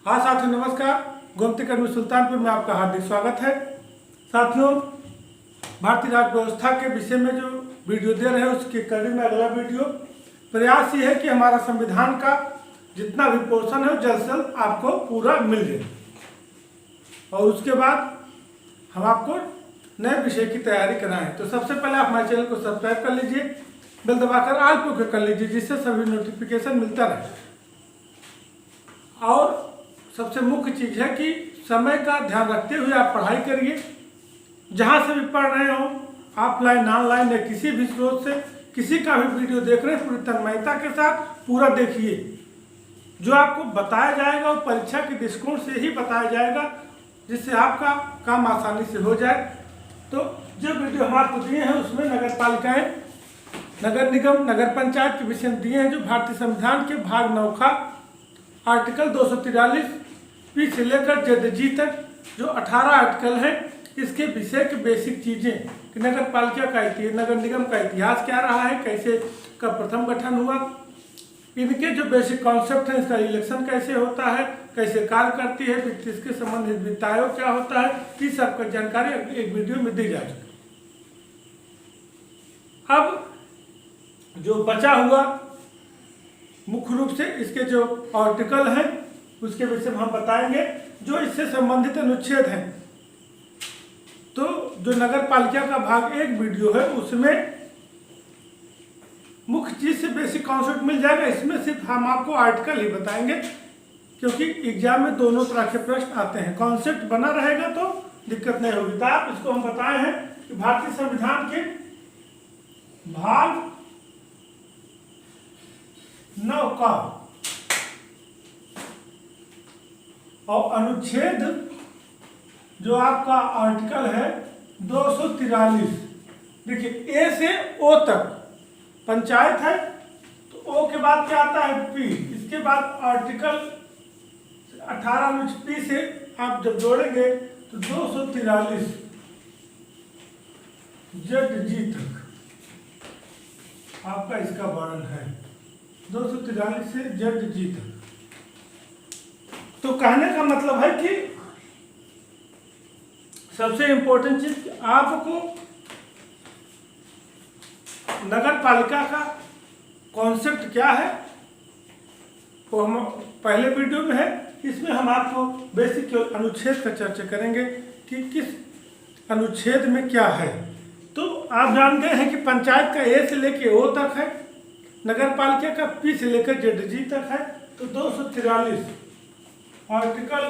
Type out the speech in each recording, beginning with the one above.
हाँ साथियों नमस्कार। गोमती अकेडमी सुल्तानपुर में आपका हार्दिक स्वागत है। साथियों, भारतीय राज्य व्यवस्था के विषय में जो वीडियो दे रहे हैं उसके कड़ी में अगला वीडियो। प्रयास ये है कि हमारा संविधान का जितना भी पोर्शन है जल्द से जल्द आपको पूरा मिल जाए और उसके बाद हम आपको नए विषय की तैयारी कराएं। तो सबसे पहले आप हमारे चैनल को सब्सक्राइब कर लीजिए, बेल दबाकर ऑल पे क्लिक कर लीजिए जिससे सभी नोटिफिकेशन मिलता रहे। और सबसे मुख्य चीज़ है कि समय का ध्यान रखते हुए आप पढ़ाई करिए। जहाँ से भी पढ़ रहे हो, ऑफलाइन ऑनलाइन या किसी भी स्रोत से किसी का भी वीडियो देख रहे हैं, पूरी तन्मयता के साथ पूरा देखिए। जो आपको बताया जाएगा वो परीक्षा के दृष्टिकोण से ही बताया जाएगा जिससे आपका काम आसानी से हो जाए। तो जो वीडियो हम आपको दिए हैं उसमें नगर पालिकाएँ, नगर निगम, नगर पंचायत के विषय दिए हैं जो भारतीय संविधान के भाग 9 का आर्टिकल 243 पी से लेकर जेड जी तक जो 18 आर्टिकल हैं, इसके विषय की बेसिक चीज़ें कि नगर पालिका का इतिहास, नगर निगम का इतिहास क्या रहा है, कैसे का प्रथम गठन हुआ, इनके जो बेसिक कॉन्सेप्ट हैं, इसका इलेक्शन कैसे होता है, कैसे कार्य करती है, इसके संबंधित वित्त आयोग क्या होता है, इस सब का जानकारी एक वीडियो में दी जा चुकी। अब जो बचा हुआ मुख्य रूप से इसके जो आर्टिकल हैं उसके विषय में हम बताएंगे जो इससे संबंधित अनुच्छेद हैं। तो जो नगर पालिका का भाग 1 वीडियो है उसमें मुख्य चीज से बेसिक कॉन्सेप्ट मिल जाएगा। इसमें सिर्फ हम आपको आर्टिकल ही बताएंगे क्योंकि एग्जाम में दोनों तरह के प्रश्न आते हैं। कॉन्सेप्ट बना रहेगा तो दिक्कत नहीं होगी। तो आप इसको हम बताए हैं कि भारतीय संविधान के भाग 9 का और अनुच्छेद जो आपका आर्टिकल है 243, देखिए ए से ओ तक पंचायत है तो ओ के बाद क्या आता है पी, इसके बाद आर्टिकल 18 अनुच्छेद पी से आप जब जोड़ेंगे तो 243 जेड जी तक आपका इसका वर्णन है। 243 से जेड जी तक। तो कहने का मतलब है कि सबसे इंपॉर्टेंट चीज आपको नगर पालिका का कॉन्सेप्ट क्या है वो हम पहले वीडियो में है। इसमें हम आपको बेसिक अनुच्छेद का चर्चा करेंगे कि किस अनुच्छेद में क्या है। तो आप जान गए हैं कि पंचायत का ए से लेकर ओ तक है, नगर पालिका का पी से लेकर जेड जी तक है। तो 243 आर्टिकल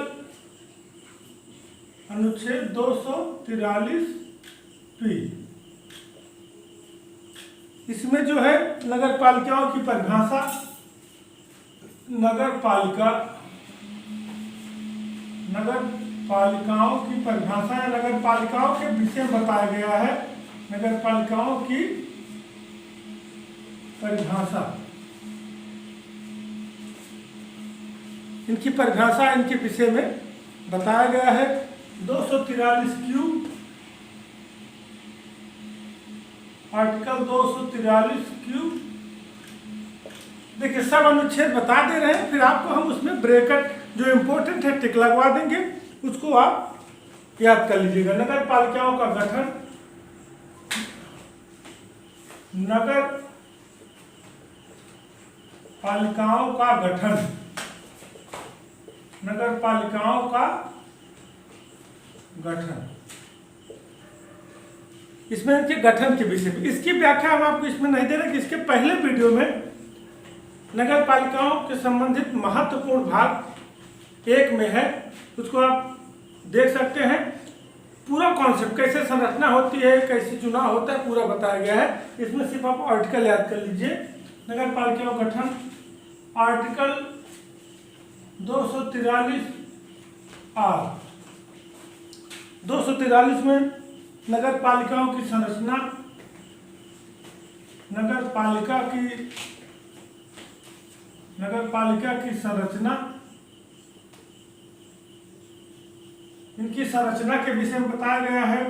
अनुच्छेद 243 पी, इसमें जो है नगर पालिकाओं की परिभाषा, नगर पालिकाओं की परिभाषा या नगर पालिकाओं के विषय में बताया गया है। नगर पालिकाओं की परिभाषा, इनकी परिभाषा इनके विषय में बताया गया है। 243 क्यू, आर्टिकल 243 क्यू। देखिए सब अनुच्छेद बता दे रहे हैं, फिर आपको हम उसमें ब्रैकेट जो इम्पोर्टेंट है टिक लगवा देंगे, उसको आप याद कर लीजिएगा। नगर पालिकाओं का गठन, नगर पालिकाओं का गठन, नगर पालिकाओं का गठन, इसमें इनके गठन के विषय में इसकी व्याख्या हम आपको इसमें नहीं दे रहे कि इसके पहले वीडियो में नगर पालिकाओं के संबंधित महत्वपूर्ण भाग 1 में है, उसको आप देख सकते हैं। पूरा कॉन्सेप्ट कैसे संरचना होती है, कैसे चुनाव होता है, पूरा बताया गया है। इसमें सिर्फ आप आर्टिकल याद कर लीजिए। नगर पालिकाओं गठन आर्टिकल 243 आर, 243 में नगर पालिकाओं की संरचना, नगर पालिका की संरचना, इनकी संरचना के विषय में बताया गया है।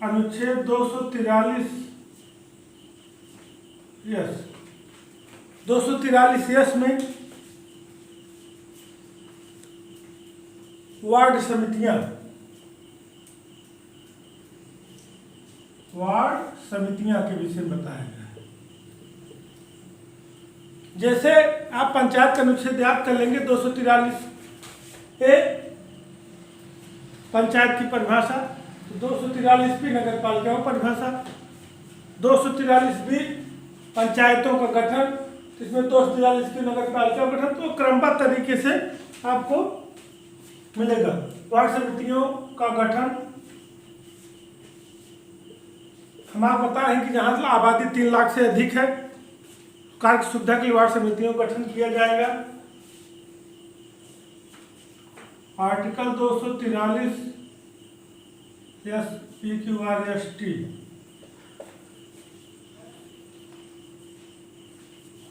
अनुच्छेद 243 यस 243 यस में वार्ड समितियां, वार्ड समितियां के विषय में बताया गया है। जैसे आप पंचायत का अनुच्छेद याद कर लेंगे 243 ए पंचायत की परिभाषा, 243 बी नगर पालिकाओं की परिभाषा, 243 बी पंचायतों का गठन, इसमें 243 बी नगर पालिकाओं का गठन। तो क्रमबद्ध तरीके से आपको मिलेगा। वार्ड समितियों का गठन हम आपको बता रहे हैं कि जहाँ आबादी 3 लाख से अधिक है, कार्य सुविधा के लिए वार्ड समितियों का गठन किया जाएगा। आर्टिकल 243 SPQRST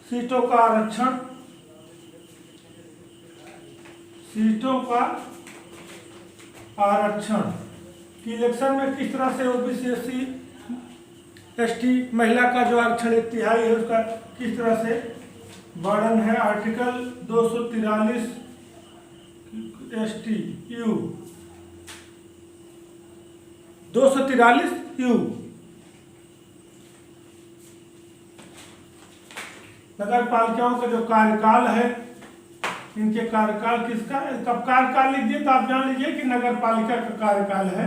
सीटों का आरक्षण, सीटों का आरक्षण कि इलेक्शन में किस तरह से ओबीसी SC ST महिला का जो आरक्षण 1/3 है उसका किस तरह से वर्णन है। आर्टिकल 243 STU 243U नगर पालिकाओं का जो कार्यकाल है, इनके कार्यकाल किसका, कब कार्यकाल लिख दिए तो आप जान लीजिए कि नगर पालिका का कार्यकाल है।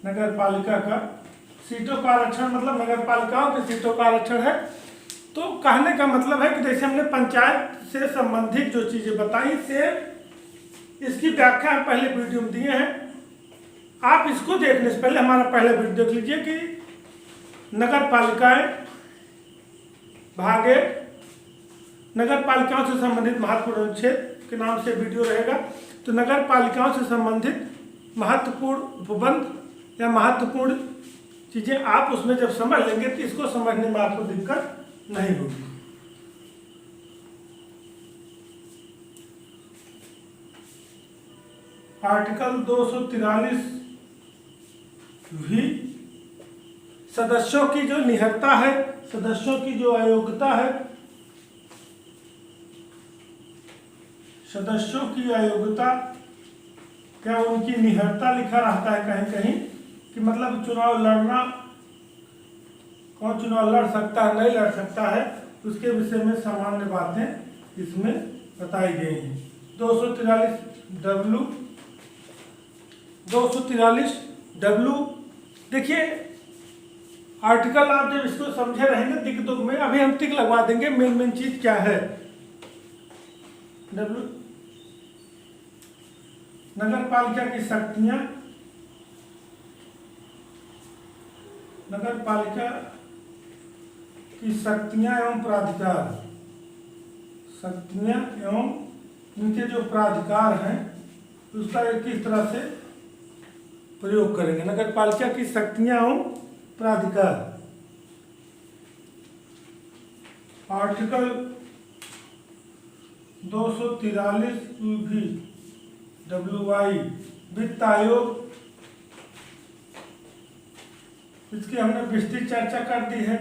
नगर पालिका का सीटों का आरक्षण मतलब नगर पालिकाओं की सीटों का आरक्षण है। तो कहने का मतलब है कि जैसे हमने पंचायत से संबंधित जो चीजें बताई से इसकी व्याख्या हम पहले वीडियो में दिए हैं। आप इसको देखने से पहले हमारा पहला वीडियो देख लीजिए कि नगर पालिकाएं भाग 1 नगर पालिकाओं से संबंधित महत्वपूर्ण अनुच्छेद के नाम से वीडियो रहेगा। तो नगर पालिकाओं से संबंधित महत्वपूर्ण उपबंध या महत्वपूर्ण चीजें आप उसमें जब समझ लेंगे तो इसको समझने में आपको दिक्कत नहीं होगी। आर्टिकल 243 भी सदस्यों की जो निहत्ता है, सदस्यों की जो अयोग्यता है, सदस्यों की अयोग्यता क्या उनकी निहत्ता लिखा रहता है कहीं कहीं कि मतलब चुनाव लड़ना, कौन चुनाव लड़ सकता है नहीं लड़ सकता है, उसके विषय में सामान्य बातें इसमें बताई गई हैं। 243W देखिए आर्टिकल आप जब इसको समझे रहेंगे टिक तो में अभी हम टिक लगवा देंगे। मेन चीज क्या है। W नगर पालिका की शक्तियां, नगर पालिका की शक्तियां एवं प्राधिकार, शक्तियां एवं इनके जो प्राधिकार हैं उसका किस तरह से प्रयोग करेंगे। नगर पालिका की शक्तियां एवं प्राधिकार आर्टिकल 243 WI वित्त आयोग, इसकी हमने विस्तृत चर्चा कर दी है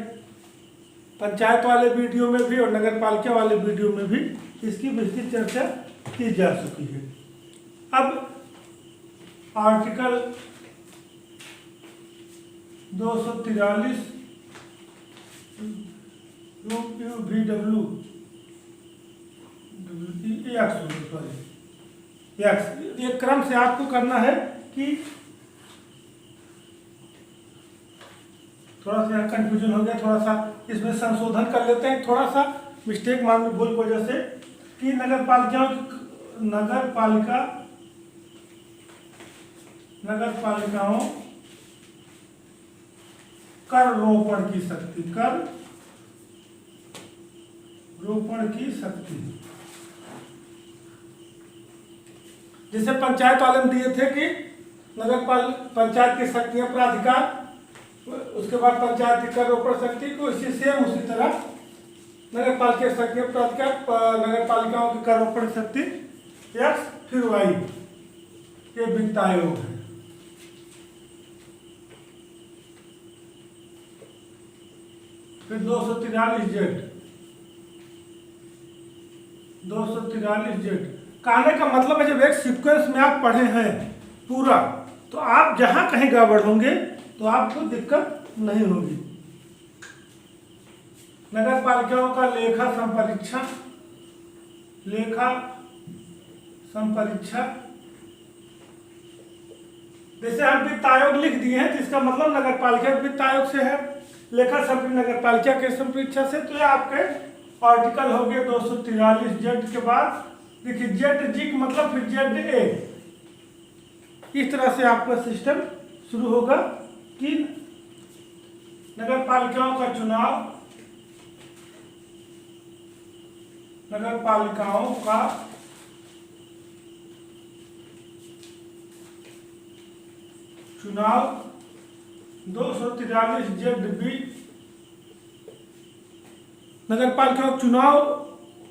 पंचायत वाले वीडियो में भी और नगर पालिका वाले वीडियो में भी इसकी विस्तृत चर्चा की जा चुकी है। अब आर्टिकल 243 ये क्रम से आपको करना है कि थोड़ा सा कंफ्यूजन हो गया, थोड़ा सा इसमें संशोधन कर लेते हैं, थोड़ा सा मिस्टेक मानवी भूल की वजह से कि नगर पालिकाओं कर रोपण की शक्ति, कर रोपण की शक्ति, जैसे पंचायत वाले में दिए थे कि पंचायत की शक्तियां प्राधिकार, उसके बाद पंचायत की कर रोपण शक्ति को इसी सेम उसी तरह नगर पालिका की शक्तियां प्राधिकार, नगर पालिकाओं की कर रोपण शक्ति X फिर Y, ये वित्त आयोग है। फिर 243Z कहने का मतलब है जब एक सीक्वेंस में आप पढ़े हैं पूरा, तो आप जहां कहीं गड़बड़ होंगे तो आपको दिक्कत नहीं होगी। नगर पालिकाओं का लेखा संपरीक्षण, लेखा संपरीक्षण, जैसे हम वित्त आयोग लिख दिए हैं तो इसका मतलब नगर पालिका वित्त आयोग से है, लेखा संपरीक्षण नगर पालिका के संपरीक्षण से। तो ये आपके आर्टिकल हो गए 243 जेड के बाद देखिए जेड जी का मतलब फिर जेड ए, इस तरह से आपका सिस्टम शुरू होगा कि नगर पालिकाओं का चुनाव, नगर पालिकाओं का चुनाव 243 जेड बी। नगर पालिका का चुनाव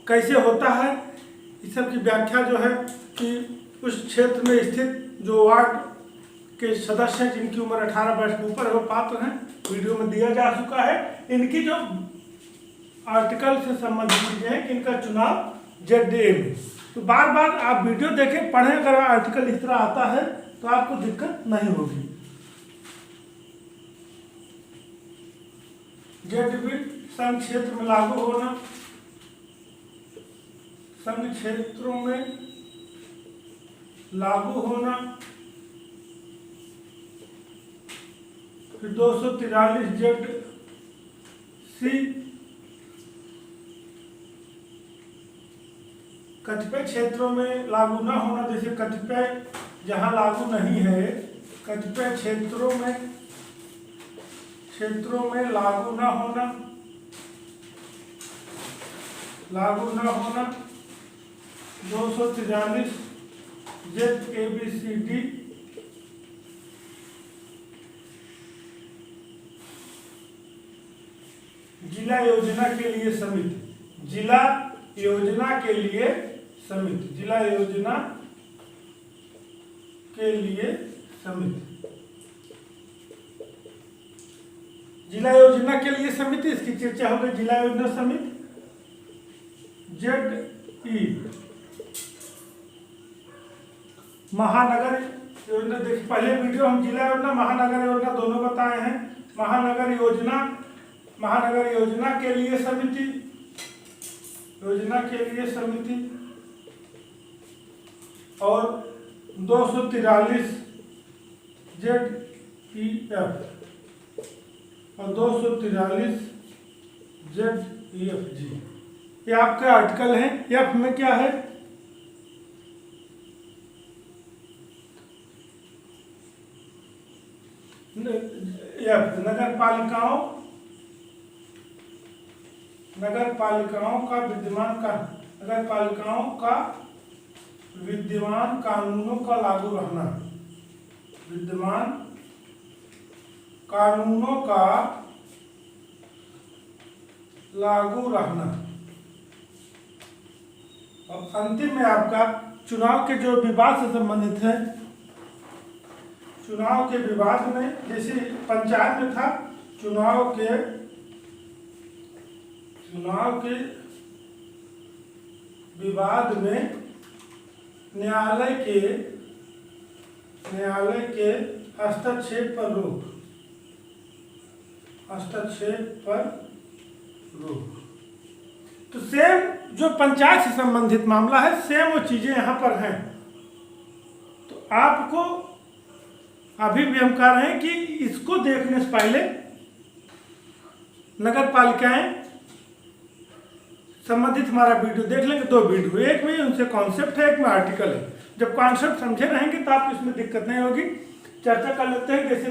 कैसे होता है, इस सब की व्याख्या जो है कि उस क्षेत्र में स्थित जो वार्ड के सदस्य हैं जिनकी उम्र 18 वर्ष के ऊपर है वो पात्र हैं, वीडियो में दिया जा चुका है। इनकी जो आर्टिकल से संबंधित चीजें हैं कि इनका चुनाव जेड ए में, तो बार बार आप वीडियो देखें पढ़ें, अगर आर्टिकल इस तरह आता है तो आपको दिक्कत नहीं होगी। जेड बी संघ क्षेत्र में लागू होना, संघ क्षेत्रों में लागू होना, फिर 243 जेड सी कतिपय क्षेत्रों में लागू न होना, जैसे कतिपय जहां लागू नहीं है, कतिपय क्षेत्रों में लागू न होना, लागू न होना 243 Z A B C D. जिला योजना के लिए समिति, जिला योजना के लिए समिति, जिला योजना के लिए समिति, जिला योजना के लिए समिति, इसकी चर्चा हो गई। जिला योजना समिति जेड ई। महानगर योजना, देखिए पहले वीडियो हम जिला योजना महानगर योजना दोनों बताए हैं। महानगर योजना, महानगर योजना के लिए समिति, योजना के लिए समिति, और 243 जेड ई एफ और 243 जेड ई एफ जी, ये आपके आर्टिकल हैं। एफ में क्या है, एफ नगर पालिकाओं, नगर पालिकाओं का विद्यमान का, नगर पालिकाओं का विद्यमान कानूनों का लागू रहना, विद्यमान कानूनों का लागू रहना। और अंतिम में आपका चुनाव के जो विवाद से संबंधित है, चुनाव के विवाद में जैसे पंचायत में था, चुनाव के विवाद में न्यायालय के हस्तक्षेप पर रोक, हस्तक्षेप पर रोक। तो सेम जो पंचायत से संबंधित मामला है, सेम वो चीजें यहां पर हैं। तो आपको अभी भी हम कह रहे हैं कि इसको देखने से पहले नगर पालिकाएं संबंधित हमारा वीडियो देख लेंगे। दो वीडियो, एक में उनसे कॉन्सेप्ट है, एक में आर्टिकल है। जब कॉन्सेप्ट समझे रहेंगे तो आपको इसमें दिक्कत नहीं होगी। चर्चा कर लेते हैं। जैसे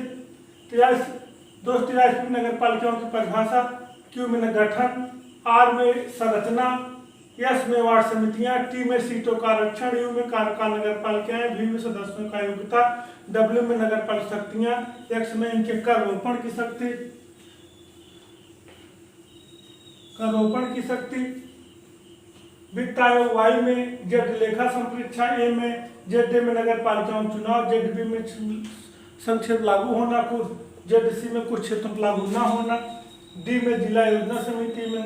243 नगर पालिकाओं की परिभाषा, क्यू में गठन, आर में संरचना, एस में वार्ड समितियां, टी में सीटों का आरक्षण, यू में कार्यकाल नगर पालिकाएं, वी में सदस्यों का योग्यता, डब्ल्यू में नगर पालिका शक्तियां, एक्स में इनके कर रोपण की शक्ति, करोपण की शक्ति, वित्त आयोग वाई में, जेड लेखा संपरीक्षा, ए में, जेड में नगर पालिकाओं चुनाव, जेड बी में संक्षेप लागू होना, कुछ जेड सी में कुछ क्षेत्रों लागू न होना, डी में जिला योजना समिति में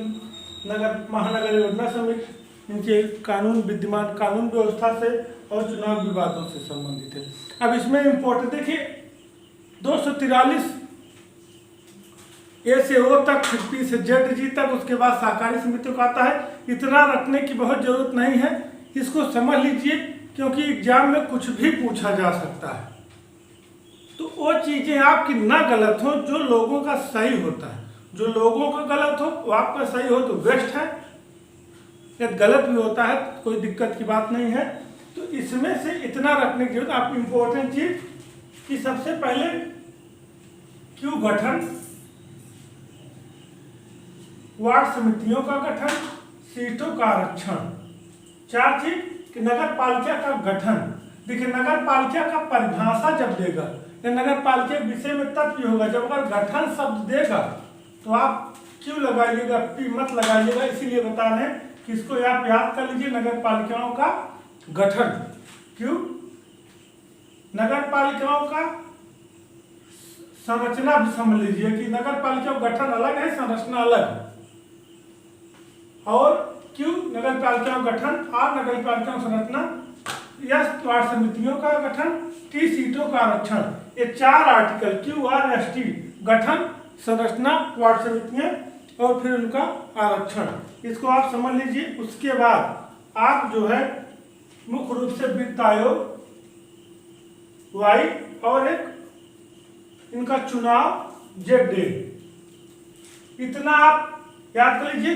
नगर महानगर योजना समिति, इनके कानून, विद्यमान कानून व्यवस्था से और चुनाव विवादों से संबंधित है। अब इसमें इम्पोर्टेंट देखिए 243 ए से ओ तक, फिर पी से जेड जी तक, उसके बाद सहकारी समितियों का आता है। इतना रखने की बहुत जरूरत नहीं है, इसको समझ लीजिए क्योंकि एग्जाम में कुछ भी पूछा जा सकता है। तो वो चीज़ें आपकी ना गलत हो जो लोगों का सही होता है, जो लोगों का गलत हो वो आपका सही हो तो बेस्ट है, यदि गलत भी होता है तो कोई दिक्कत की बात नहीं है। तो इसमें से इतना रखने की जरूरत। आप इम्पोर्टेंट चीज कि सबसे पहले क्यों गठन, वार्ड समितियों का गठन, सीटों का आरक्षण। 4 चीज कि नगर पालिका का गठन। देखिए नगर पालिका का परिभाषा जब देगा या नगर पालिका के विषय में तब ये होगा जब अगर गठन शब्द देगा तो आप क्यों लगाइएगा, पी मत लगाइएगा। इसीलिए बता रहे हैं कि इसको आप याद कर लीजिए, नगर पालिकाओं का गठन। क्यों? नगर पालिकाओं का संरचना भी समझ लीजिए कि नगर पालिकाओं का गठन अलग है, संरचना अलग। और क्यों नगर पालिकाओं का गठन, और नगर पालिकाओं संरचना, यस वार्ड समितियों का गठन, टी सीटों का आरक्षण। ये 4 आर्टिकल QRST, गठन, संरचना, वार्ड समितियां और फिर उनका आरक्षण, इसको आप समझ लीजिए। उसके बाद आप जो है मुख्य रूप से वित्त आयोग, वाई और एक इनका चुनाव ZD, इतना आप याद कर लीजिए।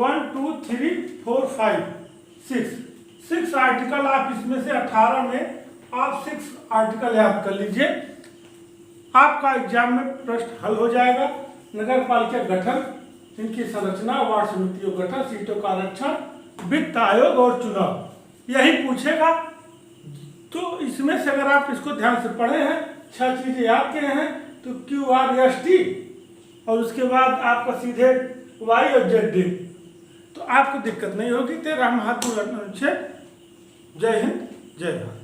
1 2 3 4 5 6 आर्टिकल आप इसमें से 18 में आप 6 आर्टिकल याद कर लीजिए। आपका एग्जाम में प्रश्न हल हो जाएगा। नगर पालिका गठन, इनकी संरचना, वार्ड समितियों गठन, सीटों का आरक्षण, वित्त आयोग और चुनाव, यही पूछेगा। तो इसमें से अगर आप इसको ध्यान से पढ़े हैं, 6 चीजें याद किए हैं, तो QRST और उसके बाद आपका सीधे Y और ZD, तो आपको दिक्कत नहीं होगी। 13 महत्वपूर्ण अनुच्छेद। जय हिंद, जय भारत।